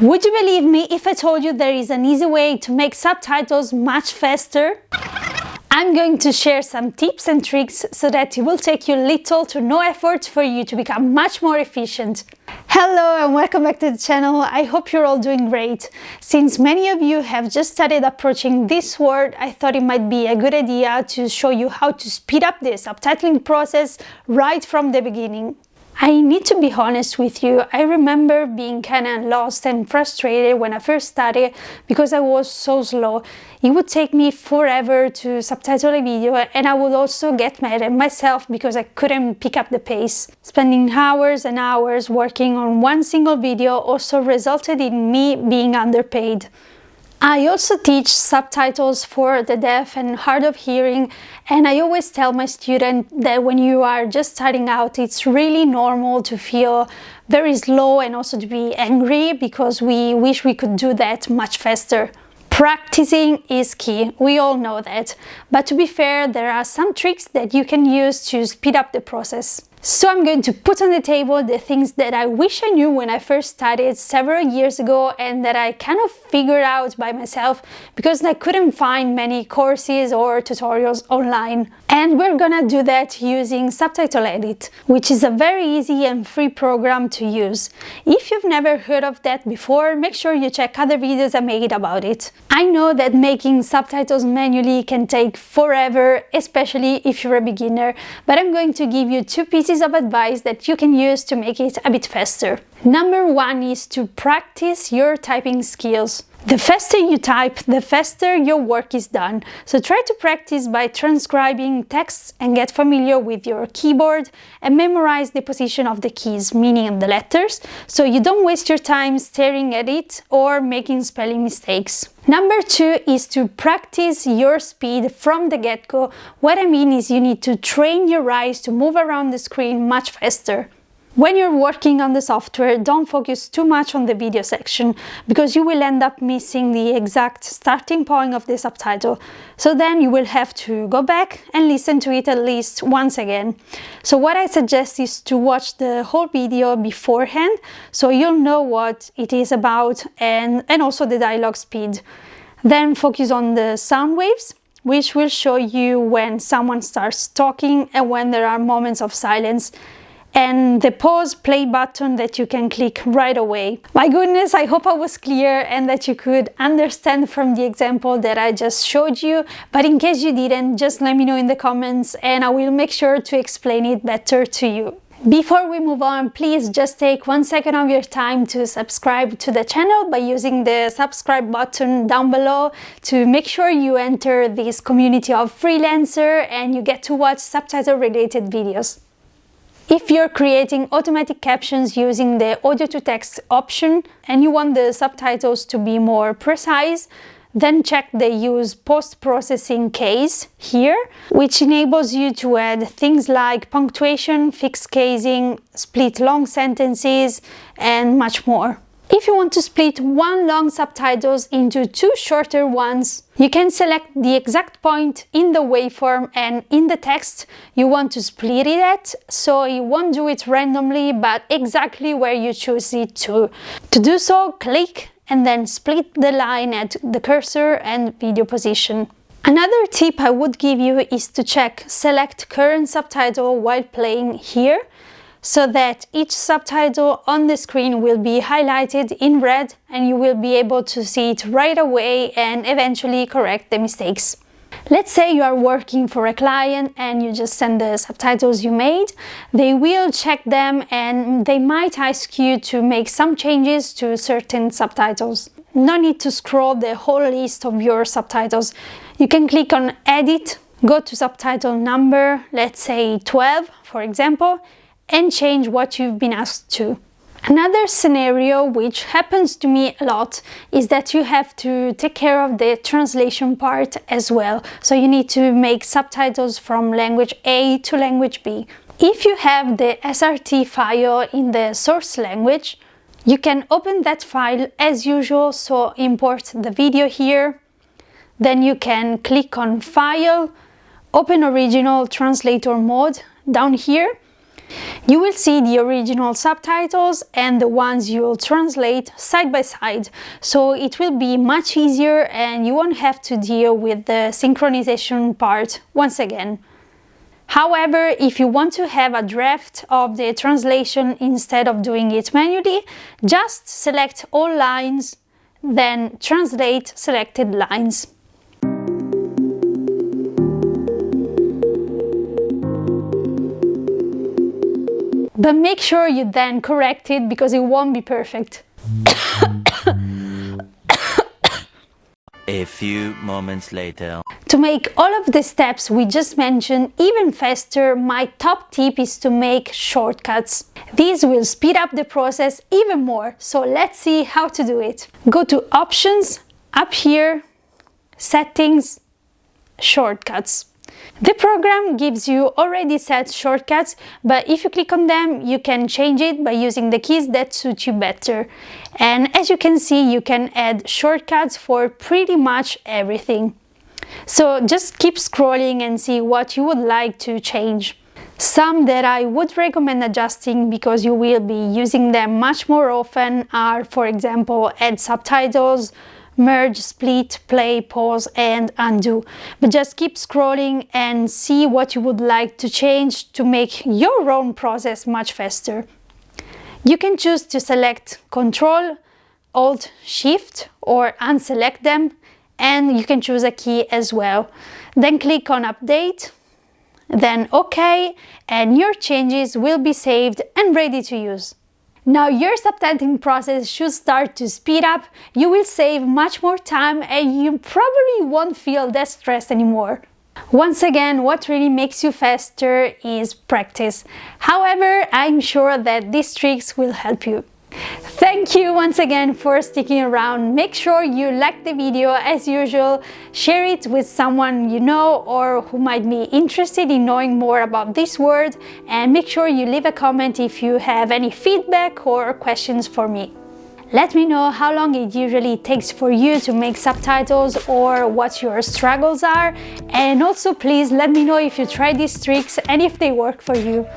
Would you believe me if I told you there is an easy way to make subtitles much faster? I'm going to share some tips and tricks so that it will take you little to no effort for you to become much more efficient. Hello and welcome back to the channel. I hope you're all doing great. Since many of you have just started approaching this word, I thought it might be a good idea to show you how to speed up the subtitling process right from the beginning. I need to be honest with you, I remember being kinda lost and frustrated when I first started because I was so slow. It would take me forever to subtitle a video and I would also get mad at myself because I couldn't pick up the pace. Spending hours and hours working on one single video also resulted in me being underpaid. I also teach subtitles for the deaf and hard of hearing, and I always tell my students that when you are just starting out, it's really normal to feel very slow and also to be angry because we wish we could do that much faster. Practicing is key, we all know that, but to be fair, there are some tricks that you can use to speed up the process. So I'm going to put on the table the things that I wish I knew when I first started several years ago and that I kind of figured out by myself because I couldn't find many courses or tutorials online. And we're gonna do that using Subtitle Edit, which is a very easy and free program to use. If you've never heard of that before, make sure you check other videos I made about it. I know that making subtitles manually can take forever, especially if you're a beginner, but I'm going to give you two pieces of advice that you can use to make it a bit faster. Number one is to practice your typing skills. The faster you type, the faster your work is done. So try to practice by transcribing texts and get familiar with your keyboard and memorize the position of the keys, meaning the letters, so you don't waste your time staring at it or making spelling mistakes. Number two is to practice your speed from the get-go. What I mean is you need to train your eyes to move around the screen much faster. When you're working on the software, don't focus too much on the video section because you will end up missing the exact starting point of the subtitle. So then you will have to go back and listen to it at least once again. So what I suggest is to watch the whole video beforehand so you'll know what it is about and also the dialogue speed. Then focus on the sound waves, which will show you when someone starts talking and when there are moments of silence, and the pause play button that you can click right away. My goodness, I hope I was clear and that you could understand from the example that I just showed you, but in case you didn't, just let me know in the comments and I will make sure to explain it better to you. Before we move on, please just take 1 second of your time to subscribe to the channel by using the subscribe button down below to make sure you enter this community of freelancers and you get to watch subtitle related videos. If you're creating automatic captions using the audio to text option and you want the subtitles to be more precise, then check the use post-processing case here, which enables you to add things like punctuation, fixed casing, split long sentences, and much more. If you want to split one long subtitles into two shorter ones, you can select the exact point in the waveform and in the text you want to split it at, so it won't do it randomly, but exactly where you choose it to. To do so, click and then split the line at the cursor and video position. Another tip I would give you is to check Select Current Subtitle while playing here, so that each subtitle on the screen will be highlighted in red and you will be able to see it right away and eventually correct the mistakes. Let's say you are working for a client and you just send the subtitles you made. They will check them and they might ask you to make some changes to certain subtitles. No need to scroll the whole list of your subtitles. You can click on Edit, go to subtitle number, let's say 12 for example, and change what you've been asked to. Another scenario which happens to me a lot is that you have to take care of the translation part as well. So you need to make subtitles from language A to language B. If you have the SRT file in the source language, you can open that file as usual, so import the video here. Then you can click on File, Open Original Translator Mode down here. You will see the original subtitles and the ones you'll translate side by side, so it will be much easier and you won't have to deal with the synchronization part once again. However, if you want to have a draft of the translation instead of doing it manually, just select all lines, then translate selected lines. But make sure you then correct it because it won't be perfect. A few moments later. To make all of the steps we just mentioned even faster, my top tip is to make shortcuts. These will speed up the process even more, so let's see how to do it. Go to Options, up here, Settings, Shortcuts. The program gives you already set shortcuts, but if you click on them, you can change it by using the keys that suit you better. And as you can see, you can add shortcuts for pretty much everything. So just keep scrolling and see what you would like to change. Some that I would recommend adjusting because you will be using them much more often are, for example, add subtitles, merge, split, play, pause, and undo. But just keep scrolling and see what you would like to change to make your own process much faster. You can choose to select Ctrl, Alt, Shift, or unselect them, and you can choose a key as well. Then click on Update, then OK, and your changes will be saved and ready to use. Now your subtitling process should start to speed up, you will save much more time and you probably won't feel that stressed anymore. Once again, what really makes you faster is practice. However, I'm sure that these tricks will help you. Thank you once again for sticking around. Make sure you like the video as usual, share it with someone you know or who might be interested in knowing more about this word, and make sure you leave a comment if you have any feedback or questions for me. Let me know how long it usually takes for you to make subtitles or what your struggles are, and also please let me know if you try these tricks and if they work for you.